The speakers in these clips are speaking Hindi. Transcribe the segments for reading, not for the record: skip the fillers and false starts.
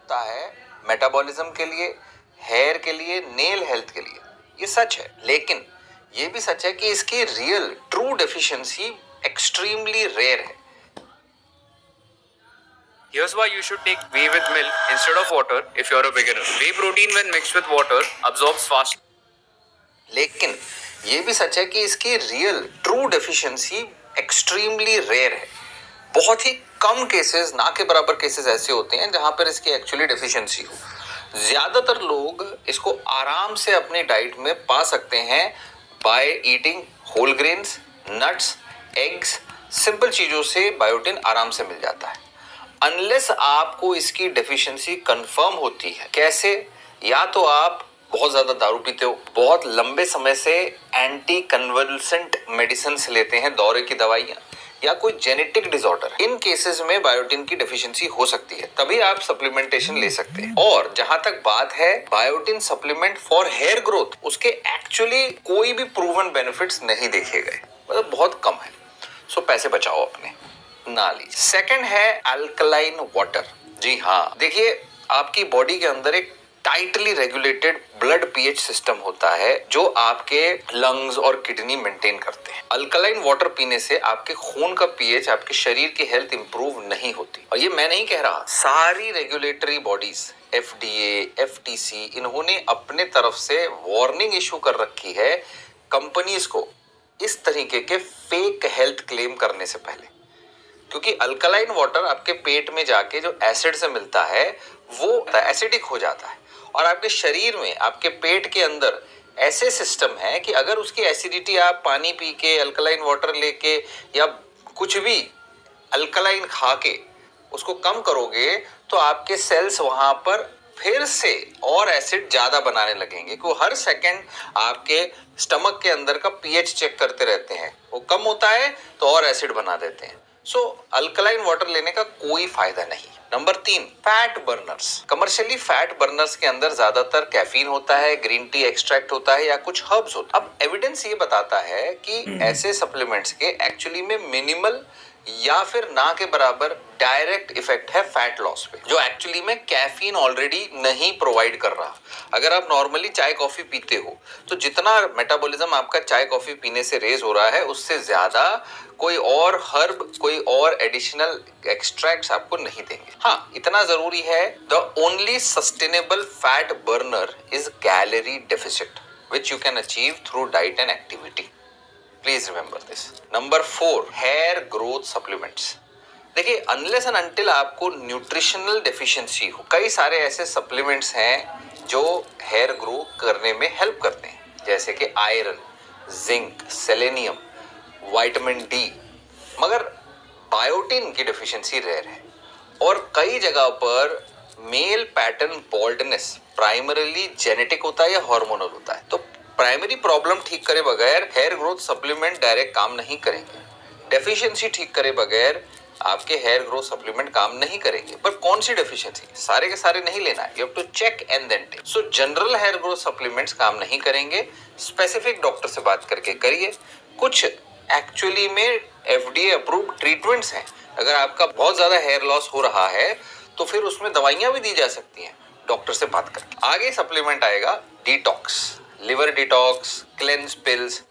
होता है मेटाबॉलिज्म के लिए, हेयर के लिए, नेल हेल्थ के लिए। ये सच है, लेकिन ये भी सच है कि इसकी real true deficiency extremely rare है। Here's why you should take whey with milk instead of water if you're a beginner. Whey protein when mixed with water absorbs fast. लेकिन ये भी सच है कि इसकी real true deficiency extremely rare है। बहुत ही कम केसेस, ना के बराबर केसेस ऐसे होते हैं जहां पर इसकी एक्चुअली डेफिशिएंसी हो। ज्यादातर लोग इसको आराम से अपनी डाइट में पा सकते हैं by eating whole grains, nuts, eggs. Simple चीजों से बायोटिन आराम से मिल जाता है, अनलेस आपको इसकी डेफिशिएंसी कंफर्म होती है। कैसे? या तो आप बहुत ज्यादा दारू पीते हो, बहुत लंबे समय से एंटी कन्वल्सेंट मेडिसिन लेते हैं, दौरे की दवाइयां, या कोई जेनेटिक डिसऑर्डर। इन केसेस में बायोटिन की डेफिशिएंसी हो सकती है, तभी आप सप्लीमेंटेशन ले सकते हैं। और जहां तक बात है biotin supplement for hair growth, उसके एक्चुअली कोई भी प्रूवन बेनिफिट्स नहीं देखे गए, मतलब बहुत कम है। सो पैसे बचाओ अपने, ना लीजिए। सेकंड है अल्कलाइन वाटर। जी हाँ, देखिए आपकी बॉडी के अंदर एक tightly regulated blood pH system होता है जो आपके लंग्स और किडनी मेंटेन करते हैं। अल्कलाइन वाटर पीने से आपके खून का पीएच, आपके शरीर की हेल्थ इंप्रूव नहीं होती। और ये मैं नहीं कह रहा, सारी रेगुलेटरी बॉडीज, एफडीए, एफटीसी, इन्होंने अपने तरफ से वार्निंग इशू कर रखी है कंपनीज को इस तरीके के फेक हेल्थ क्लेम करने से पहले। क्योंकि अल्कलाइन वाटर आपके पेट में जाके जो एसिड से मिलता है वो एसिडिक हो जाता है, और आपके शरीर में, आपके पेट के अंदर ऐसे सिस्टम है कि अगर उसकी एसिडिटी आप पानी पी के, अल्कलाइन वाटर लेके या कुछ भी अल्कलाइन खा के उसको कम करोगे तो आपके सेल्स वहां पर फिर से और एसिड ज्यादा बनाने लगेंगे। क्योंकि हर सेकंड आपके स्टमक के अंदर का पीएच चेक करते रहते हैं, वो कम होता है तो और एसिड बना देते हैं। सो अल्कलाइन वाटर लेने का कोई फायदा नहीं। Number 3, fat Berners. Commercially fat Berners के अंदर ज्यादातर कैफीन होता है, ग्रीन टी एक्सट्रैक्ट होता है या कुछ हर्ब्स होता है। अब एविडेंस ये बताता है कि ऐसे सप्लीमेंट्स के एक्चुअली में मिनिमल या फिर ना के बराबर डायरेक्ट इफेक्ट है फैट लॉस पे, जो एक्चुअली में कैफीन ऑलरेडी नहीं प्रोवाइड कर रहा। अगर आप नॉर्मली चाय कॉफी पीते हो तो जितना मेटाबॉलिज्म आपका चाय कॉफी पीने से रेज हो रहा है, उससे ज्यादा कोई और हर्ब, कोई और एडिशनल एक्सट्रैक्ट्स आपको नहीं देंगे। हाँ, इतना जरूरी है, the only sustainable fat burner is calorie deficit which you can achieve through diet and activity. Please remember this. Number 4, hair growth supplements. देखिए, अनलेस एंड अनटिल आपको न्यूट्रिशनल डेफिशिएंसी हो, कई सारे ऐसे सप्लीमेंट्स हैं जो हेयर ग्रो करने में हेल्प करते हैं, जैसे कि iron, zinc, selenium, vitamin D. मगर बायोटिन की डेफिशिएंसी रेयर है, और कई जगह पर male pattern baldness primarily genetic होता है या हार्मोनल होता है। तो प्राइमरी प्रॉब्लम ठीक करे बगैर हेयर ग्रोथ सप्लीमेंट डायरेक्ट काम नहीं करेंगे। डेफिशिएंसी ठीक करे बगैर आपके हेयर ग्रोथ सप्लीमेंट काम नहीं करेंगे। पर कौन सी डेफिशिएंसी? सारे के सारे नहीं लेना है, you have to check and then take. So general hair growth supplements काम नहीं करेंगे, स्पेसिफिक डॉक्टर से बात करके करिए। कुछ एक्चुअली में एफडीए अप्रूव्ड ट्रीटमेंट्स हैं। अगर आपका बहुत ज्यादा हेयर लॉस हो रहा है तो फिर उसमें दवाइयां भी दी जा सकती हैं डॉक्टर से बात करके। आगे सप्लीमेंट आएगा detox, liver detox, cleanse pills.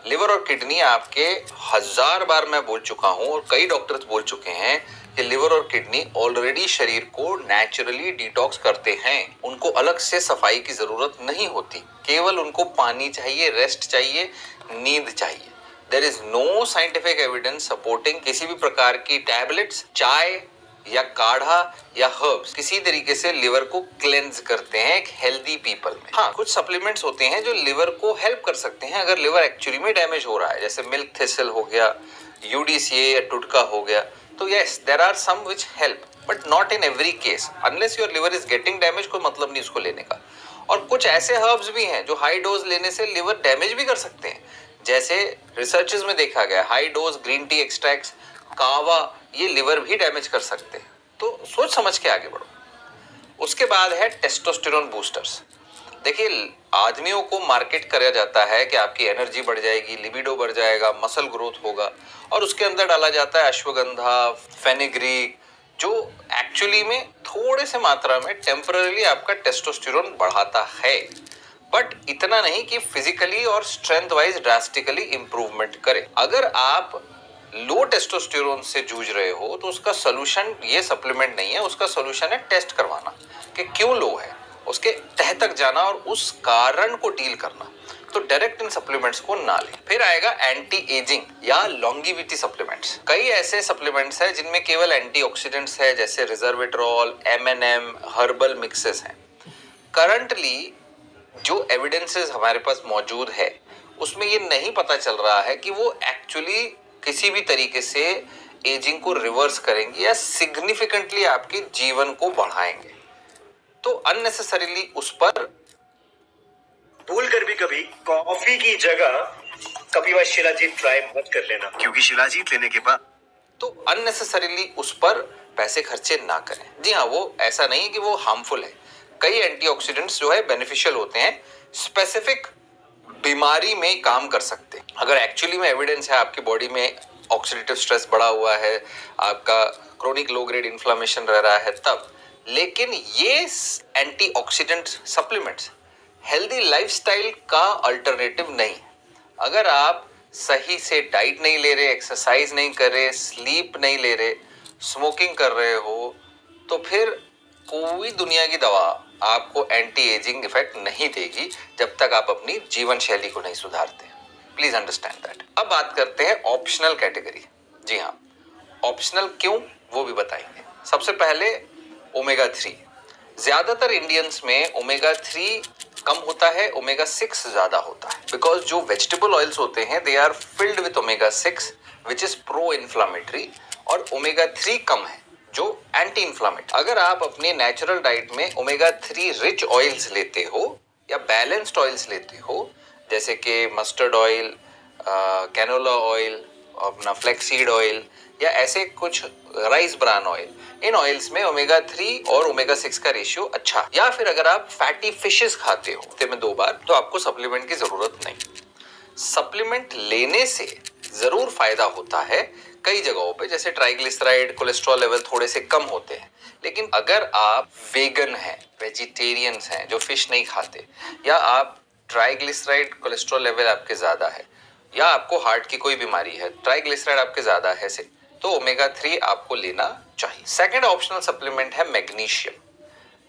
Liver और किडनी आपके 1000 बार मैं बोल चुका हूं और कई डॉक्टर्स बोल चुके हैं कि लिवर और किडनी ऑलरेडी शरीर को नेचुरली डिटॉक्स करते हैं। उनको अलग से सफाई की जरूरत नहीं होती, केवल उनको पानी चाहिए, रेस्ट चाहिए, नींद चाहिए। There is no scientific evidence supporting किसी भी प्रकार की टैबलेट्स, चाय या काढ़ा या हर्ब्स किसी तरीके से लिवर को क्लेंज करते हैं एक हेल्दी पीपल में। हाँ, कुछ सप्लीमेंट्स होते हैं जो लिवर को हेल्प कर सकते हैं अगर लिवर एक्चुअली में डैमेज हो रहा है, जैसे मिल्क थिसल हो गया, यूडीसीए या टुटका हो गया। तो yes, there are some which help, but not in every case. Unless your liver is getting damage, कोई मतलब नहीं उसको लेने का। और कुछ ऐसे हर्ब्स भी हैं जो हाई डोज लेने से लिवर डैमेज भी कर सकते हैं, जैसे रिसर्चेस में देखा गया high dose green tea extracts, कावा, ये लिवर भी डैमेज कर सकते हैं। तो सोच समझ के आगे बढ़ो। उसके बाद है टेस्टोस्टेरोन बूस्टर्स। देखिए, आदमियों को मार्केट करा जाता है कि आपकी एनर्जी बढ़ जाएगी, लिबिडो बढ़ जाएगा, मसल ग्रोथ होगा, और उसके अंदर डाला जाता है अश्वगंधा, फेनिग्रीक, जो एक्चुअली में थोड़े से मात्रा में टेम्पररी आपका टेस्टोस्टेरोन बढ़ाता है, बट इतना नहीं कि फिजिकली और स्ट्रेंथ वाइज ड्रास्टिकली इंप्रूवमेंट करे। अगर आप लो टेस्टोस्टेरोन से जूझ रहे हो तो उसका सोल्यूशन ये सप्लीमेंट नहीं है, उसका सोल्यूशन है टेस्ट करवाना कि क्यों लो है, उसके तह तक जाना और उस कारण को डील करना। तो डायरेक्ट इन सप्लीमेंट्स को ना लें। फिर आएगा एंटी एजिंग या लॉन्गिविटी सप्लीमेंट्स। कई ऐसे सप्लीमेंट्स हैं जिनमें केवल एंटीऑक्सीडेंट्स है, जैसे रिजर्वेट्रॉल, एमएनएम, हर्बल मिक्सेस हैं। करंटली जो एविडेंसेस हमारे पास मौजूद है उसमें ये नहीं पता चल रहा है कि वो एक्चुअली किसी भी तरीके से एजिंग को रिवर्स करेंगे या सिग्निफिकेंटली आपके जीवन को बढ़ाएंगे। तो अननेसेसरीली उस पर भूल कर भी कभी कॉफी की जगह कपिवा शिलाजीत ट्राई मत कर लेना, क्योंकि शिलाजीत लेने के बाद तो अननेसेसरीली उस पर पैसे खर्चे ना करें। जी हाँ, वो ऐसा नहीं कि वो हार्मफुल है। कई एंटीऑक्सीडेंट्स जो है बेनिफिशियल होते हैं, स्पेसिफिक बीमारी में काम कर सकते हैं। अगर एक्चुअली में एविडेंस है आपकी बॉडी में ऑक्सीडेटिव स्ट्रेस बढ़ा हुआ है, आपका क्रोनिक लो ग्रेड इन्फ्लेमेशन रह रहा है तब। लेकिन ये एंटीऑक्सीडेंट सप्लीमेंट्स हेल्दी लाइफस्टाइल का अल्टरनेटिव नहीं। अगर आप सही से डाइट नहीं ले रहे, एक्सरसाइज नहीं कर रहे, स्लीप नहीं ले रहे, स्मोकिंग कर रहे हो, तो फिर कोई दुनिया की दवा आपको एंटी एजिंग इफेक्ट नहीं देगी जब तक आप अपनी जीवन शैली को नहीं सुधारते। Please understand that. अब बात करते हैं ऑप्शनल कैटेगरी। जी हाँ, ऑप्शनल क्यों वो भी बताएंगे। सबसे पहले ओमेगा 3। ज्यादातर इंडियंस में ओमेगा 3 कम होता है, ओमेगा 6 ज्यादा होता है, बिकॉज जो वेजिटेबल ऑयल्स होते हैं they are filled with omega 6 which is pro inflammatory, और ओमेगा 3 कम है जो एंटी इन्फ्लामेटरी। अगर आप अपने नेचुरल डाइट में ओमेगा 3 रिच ऑयल्स लेते हो या बैलेंस्ड ऑयल्स लेते हो, जैसे कि मस्टर्ड ऑयल, कैनोला ऑयल, अपना फ्लैक्सीड ऑयल या ऐसे कुछ राइस ब्रान ऑयल, इन ऑयल्स में ओमेगा 3 और ओमेगा 6 का रेशियो अच्छा। या फिर अगर आप फैटी फिशेस खाते हो हफ्ते में 2 बार, तो आपको सप्लीमेंट की जरूरत नहीं। सप्लीमेंट लेने से जरूर फायदा होता है कई जगहों पे, जैसे ट्राइग्लिसराइड, कोलेस्ट्रॉल लेवल थोड़े से कम होते हैं। लेकिन अगर आप वेगन हैं, वेजिटेरियंस हैं जो फिश नहीं खाते, या आप ट्राइग्लिसराइड कोलेस्ट्रॉल लेवल आपके ज्यादा है, या आपको हार्ट की कोई बीमारी है, ट्राइग्लिसराइड आपके ज्यादा है से, तो ओमेगा 3 आपको लेना चाहिए। सेकेंड ऑप्शनल सप्लीमेंट है magnesium.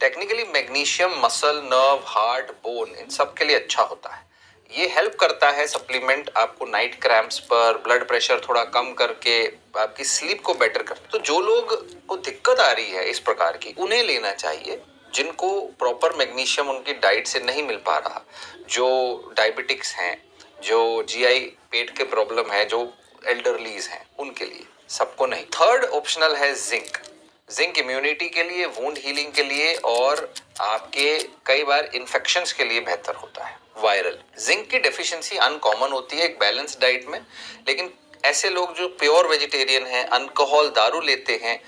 Technically magnesium muscle, nerve, heart, bone, इन सब के लिए अच्छा होता है। ये हेल्प करता है सप्लीमेंट आपको नाइट क्रैम्प्स पर, ब्लड प्रेशर थोड़ा कम करके, आपकी स्लीप को बेटर कर। तो जो लोग को दिक्कत आ रही है इस प्रकार की, उन्हें लेना चाहिए। जिनको प्रॉपर मैग्नीशियम उनकी डाइट से नहीं मिल पा रहा, जो डायबिटिक्स हैं, जो जीआई पेट के प्रॉब्लम है, जो एल्डरलीज हैं, उनके लिए, सबको नहीं। थर्ड ऑप्शनल है जिंक। जिंक इम्यूनिटी के लिए, वुंड हीलिंग के लिए और आपके कई बार इन्फेक्शंस के लिए बेहतर होता है। वायरल जिंक की डेफिशिएंसी अनकॉमन होती है एक बैलेंस डाइट में, लेकिन ऐसे लोग जो प्योर वेजिटेरियन हैं, अल्कोहल, दारू लेते हैं,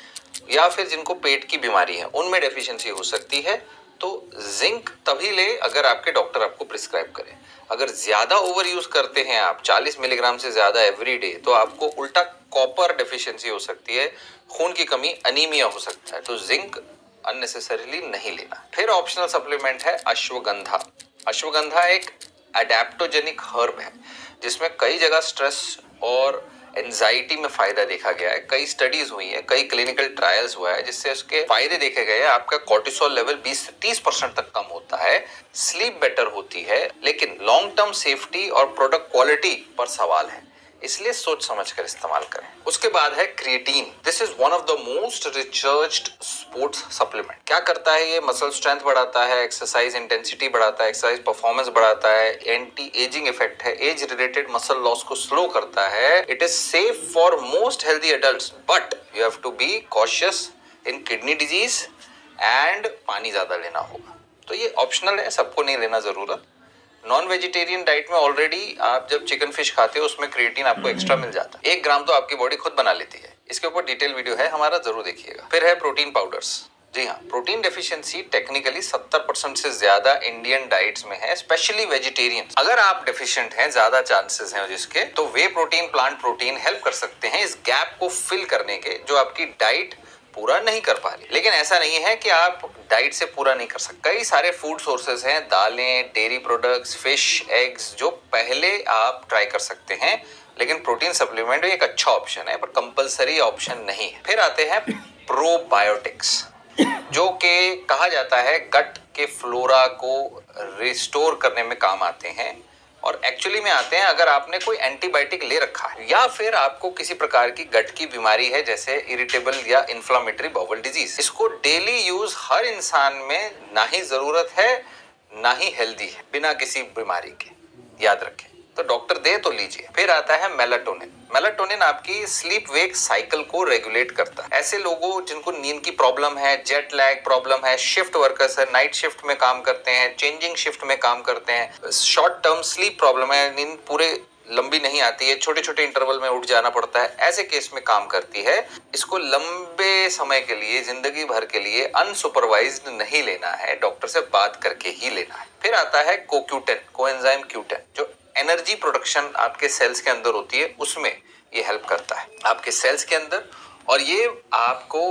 या फिर जिनको पेट की बीमारी है, उनमें डेफिशिएंसी हो सकती है। तो जिंक तभी ले अगर आपके डॉक्टर आपको प्रिस्क्राइब करें। अगर ज्यादा ओवर यूज करते हैं आप 40 मिलीग्राम से ज्यादा एवरी डे, तो आपको उल्टा कॉपर डेफिशिएंसी हो सकती है, खून की कमी, अनीमिया हो सकता है। तो जिंक अननेसेसरीली नहीं लेना। फिर ऑप्शनल सप्लीमेंट है अश्वगंधा। अश्वगंधा एक एडेप्टोजेनिक हर्ब है जिसमें कई जगह स्ट्रेस और एंजाइटी में फायदा देखा गया है। कई स्टडीज हुई है, कई क्लिनिकल ट्रायल्स हुआ है जिससे उसके फायदे देखे गए हैं। आपका कोर्टिसोल लेवल 20 से 30% तक कम होता है, स्लीप बेटर होती है, लेकिन लॉन्ग टर्म सेफ्टी और प्रोडक्ट क्वालिटी पर सवाल है, इसलिए सोच समझ कर इस्तेमाल करें। उसके बाद है creatine. This is one of the most researched sports supplement. क्या करता है ये? मसल स्ट्रेंथ बढ़ाता है, एक्सरसाइज इंटेंसिटी बढ़ाता है, एक्सरसाइज परफॉर्मेंस बढ़ाता है, एंटी एजिंग इफेक्ट है, एज रिलेटेड मसल लॉस को स्लो करता है। It is safe for most healthy adults, but you have to be cautious in kidney disease and पानी ज्यादा लेना होगा। तो ये ऑप्शनल है, सबको नहीं लेना जरूरत। नॉन वेजिटेरियन डाइट में ऑलरेडी आप जब चिकन फिश खाते हो उसमें क्रिएटिन आपको एक्स्ट्रा मिल जाता है। 1 ग्राम तो आपकी बॉडी खुद बना लेती है। इसके ऊपर डिटेल वीडियो है हमारा, जरूर देखिएगा। फिर है प्रोटीन पाउडर्स। जी हाँ, प्रोटीन डेफिशिएंसी टेक्निकली 70% से ज्यादा इंडियन डाइट्स में है, स्पेशली वेजिटेरियन। अगर आप डेफिशिएंट हैं, ज्यादा चांसेस हैं जिसके, तो वे प्रोटीन, प्लांट प्रोटीन हेल्प कर सकते हैं इस गैप को फिल करने के, जो आपकी डाइट पूरा नहीं कर पा रही। लेकिन ऐसा नहीं है कि आप डाइट से पूरा नहीं कर सकते। कई सारे फूड सोर्सेज हैं, दालें, डेयरी प्रोडक्ट्स, फिश, एग्स, जो पहले आप ट्राई कर सकते हैं। लेकिन प्रोटीन सप्लीमेंट एक अच्छा ऑप्शन है, पर कंपलसरी ऑप्शन नहीं है। फिर आते हैं प्रोबायोटिक्स, जो कि कहा जाता है गट के फ्लोरा को रिस्टोर करने में काम आते हैं। और एक्चुअली में आते हैं अगर आपने कोई एंटीबायोटिक ले रखा है या फिर आपको किसी प्रकार की गट की बीमारी है, जैसे इरिटेबल या इन्फ्लामेटरी बाउल डिजीज। इसको डेली यूज हर इंसान में ना ही जरूरत है ना ही हेल्दी है, बिना किसी बीमारी के, याद रखें। तो डॉक्टर दे तो लीजिए। फिर आता है मेलाटोनिन। मेलाटोनिन आपकी स्लीप वेक साइकिल को रेगुलेट करता है। ऐसे लोगों जिनको नींद की प्रॉब्लम है, जेट लैग प्रॉब्लम है, शिफ्ट वर्कर्स है, नाइट शिफ्ट में काम करते हैं, चेंजिंग शिफ्ट में काम करते हैं, शॉर्ट टर्म स्लीप प्रॉब्लम है, नींद पूरे लंबी नहीं आती है, छोटे छोटे इंटरवल में उठ जाना पड़ता है, ऐसे केस में काम करती है। इसको लंबे समय के लिए, जिंदगी भर के लिए अनसुपरवाइज्ड नहीं लेना है, डॉक्टर से बात करके ही लेना है। फिर आता है कोक्यूटेन, कोएंजाइम क्यूटेन, जो एनर्जी प्रोडक्शन आपके सेल्स के अंदर होती है, उसमें ये हेल्प करता है आपके सेल्स के अंदर। और ये आपको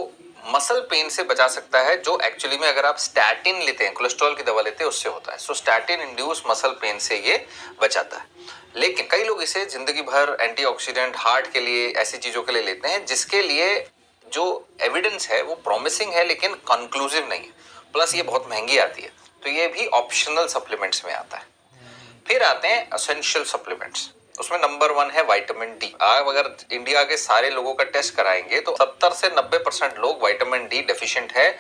मसल पेन से बचा सकता है, जो एक्चुअली में अगर आप स्टैटिन लेते हैं, कोलेस्ट्रॉल की दवा लेते हैं, उससे होता है। सो स्टैटिन इंड्यूस मसल पेन से ये बचाता है। लेकिन कई लोग इसे जिंदगी भर एंटीऑक्सीडेंट, हार्ट के लिए, ऐसी चीजों के लिए लेते हैं जिसके लिए जो एविडेंस है वो प्रॉमिसिंग है लेकिन कंक्लूसिव नहीं है। प्लस ये बहुत महंगी आती है, तो ये भी ऑप्शनल सप्लीमेंट्स में आता है। फिर आते हैं एसेंशियल सप्लीमेंट्स। उसमें नंबर 1 है विटामिन डी। आप अगर इंडिया के सारे लोगों का टेस्ट कराएंगे तो 70 से 90% लोग विटामिन डी डेफिशिएंट है,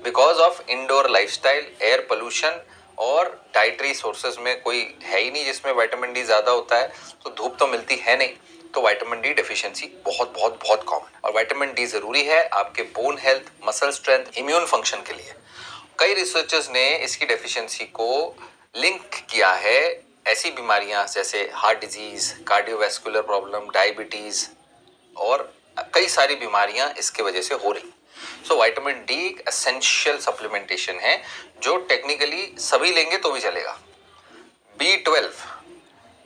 because of indoor lifestyle, air pollution और डाइटरी सोर्सेज में कोई है ही नहीं जिसमें विटामिन डी ज्यादा होता है। तो धूप तो मिलती है नहीं, तो विटामिन डी डेफिशिएंसी बहुत बहुत बहुत कॉमन है। और विटामिन डी जरूरी है आपके bone health, muscle strength, immune function के लिए। कई रिसर्चर्स ने इसकी डेफिशिएंसी को लिंक किया है ऐसी बीमारियां जैसे heart disease, cardiovascular problem, diabetes और कई सारी बीमारियां इसके वजह से हो रही। सो विटामिन डी एक एसेंशियल सप्लीमेंटेशन है जो टेक्निकली सभी लेंगे तो भी चलेगा।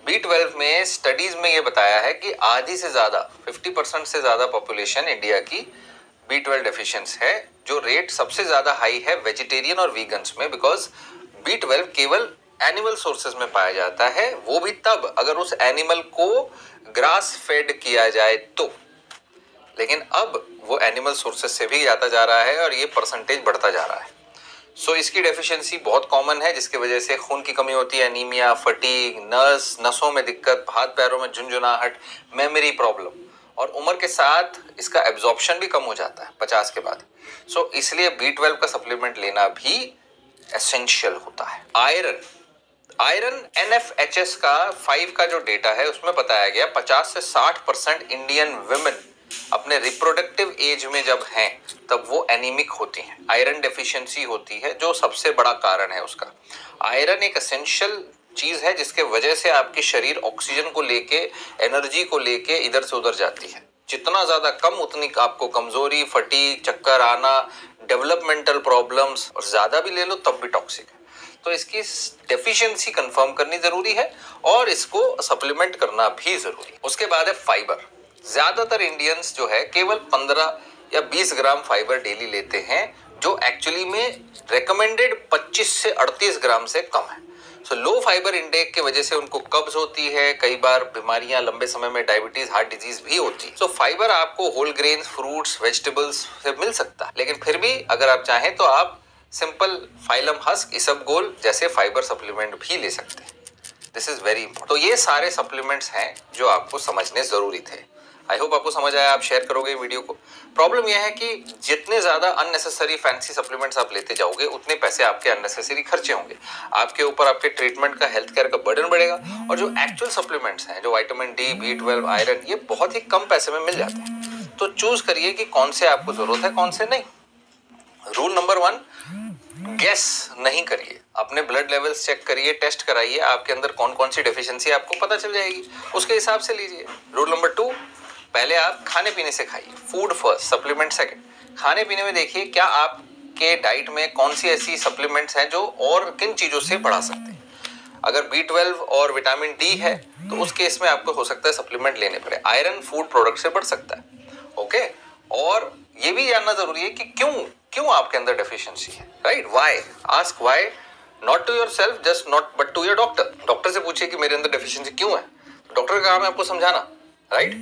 B12 में स्टडीज में ये बताया है कि आधी से ज्यादा 50% से ज्यादा पॉपुलेशन इंडिया की B12 डेफिशिएंस है, जो रेट सबसे ज्यादा हाई है वेजिटेरियन और वीगन्स में, बिकॉज B12 केवल एनिमल सोर्सेज में पाया जाता है, वो भी तब अगर उस एनिमल को ग्रास फेड किया जाए तो। लेकिन अब वो एनिमल सोर्सेज से भी जाता जा रहा है और ये परसेंटेज बढ़ता जा रहा है। सो इसकी डेफिशिएंसी बहुत कॉमन है, जिसकी वजह से खून की कमी होती है, एनीमिया, फटीग, नसों में दिक्कत, हाथ पैरों में झुंझुनाहट, मेमोरी प्रॉब्लम, और उम्र के साथ इसका एब्जॉर्प्शन भी कम हो जाता है 50 के बाद। सो इसलिए B12 का सप्लीमेंट लेना भी एसेंशियल होता है। आयरन NFHS का 5 का जो डेटा है उसमें बताया गया 50 से 60% इंडियन विमेन अपने रिप्रोडक्टिव एज में जब हैं तब वो एनीमिक होती हैं, आयरन डेफिशिएंसी होती है, जो सबसे बड़ा कारण है उसका। आयरन एक एसेंशियल चीज है जिसके वजह से आपकी शरीर ऑक्सीजन को लेके, एनर्जी को लेके इधर से उधर जाती है। जितना ज्यादा कम उतनी आपको कमजोरी, फटीग, चक्कर आना, डेवलपमेंटल प्रॉब्लम्स, और ज्यादा भी ले लो तब भी टॉक्सिक है। तो इसकी डेफिशिएंसी कंफर्म करनी जरूरी है और इसको सप्लीमेंट करना भी जरूरी है। उसके बाद है फाइबर। ज्यादातर इंडियंस जो है केवल 15 या 20 ग्राम फाइबर डेली लेते हैं, जो एक्चुअली में रेकमेंडेड 25 से 38 ग्राम से कम है। सो लो फाइबर इंटेक की वजह से उनको कब्ज होती है, कई बार बीमारियां, लंबे समय में डायबिटीज, हार्ट डिजीज भी होती है। सो फाइबर आपको होल ग्रेन, फ्रूट्स, वेजिटेबल्स से मिल सकता है, लेकिन फिर भी अगर आप चाहें तो आप सिंपल फाइलम हस्क, इसबगोल जैसे फाइबर सप्लीमेंट भी ले सकते हैं। This is very important. तो ये सारे सप्लीमेंट्स हैं जो आपको समझने जरूरी थे। आई होप आपको समझ आया, आप शेयर करोगे वीडियो को। प्रॉब्लम यह है कि जितने ज्यादा अननेसेसरी फैंसी सप्लीमेंट्स आप लेते जाओगे उतने पैसे आपके अननेसेसरी खर्चे होंगे, आपके ऊपर आपके ट्रीटमेंट का, हेल्थ केयर का बर्डन बढ़ेगा। और जो एक्चुअल सप्लीमेंट्स हैं, जो विटामिन डी, B12, आयरन, ये बहुत ही कम पैसे में मिल जाते हैं। तो चूज करिए कि कौन से आपको जरूरत है, कौन से नहीं। रूल नंबर 1, गेस नहीं करिए, अपने ब्लड लेवल्स चेक करिए, टेस्ट कराइए, आपके अंदर कौन कौन सी डेफिशिएंसी आपको पता चल जाएगी, उसके हिसाब से लीजिए। रूल नंबर 2, पहले आप खाने पीने से खाइए, फूड फर्स्ट, सप्लीमेंट सेकंड। खाने पीने में देखिए क्या आपके डाइट में कौन सी ऐसी सप्लीमेंट्स हैं जो और किन चीजों से बढ़ा सकते हैं। अगर B12 और विटामिन डी है तो उस केस में आपको हो सकता है सप्लीमेंट लेने पड़े। आयरन फूड प्रोडक्ट से बढ़ सकता है, ओके। और ये भी जानना जरूरी है कि क्यों आपके अंदर डेफिशिएंसी है, right? Why, ask why, not to yourself just not, but to your doctor. Doctor से पूछिए कि मेरे अंदर डेफिशिएंसी क्यों है, डॉक्टर का काम है आपको समझाना, राइट?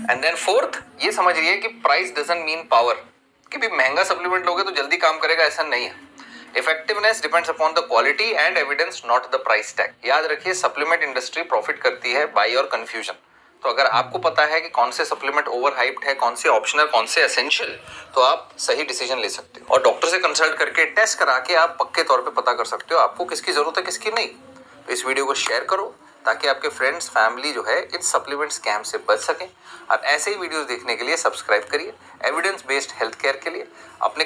एंड देन फोर्थ, ये समझिए कि प्राइस डजंट मीन पावर, कि भी महंगा सप्लीमेंट लोगे तो जल्दी काम करेगा, ऐसा नहीं है। Effectiveness depends upon the quality and evidence, not the price tag. याद रखिए, सप्लीमेंट इंडस्ट्री प्रॉफिट करती है बाय योर कंफ्यूजन। तो अगर आपको पता है कि कौन से सप्लीमेंट ओवर हाइप्ड है, कौन से ऑप्शनल, कौन से एसेंशियल, तो आप सही डिसीजन ले सकते हो और डॉक्टर से कंसल्ट करके टेस्ट करा के आप पक्के तौर पे पता कर सकते हो आपको किसकी जरूरत है, किसकी नहीं। तो इस वीडियो को शेयर करो ताकि आपके फ्रेंड्स, फैमिली जो है इन सप्लीमेंट स्कैम से बच सकें। और ऐसे ही वीडियोस देखने के लिए सब्सक्राइब करिए एविडेंस बेस्ड हेल्थ केयर के लिए। अपने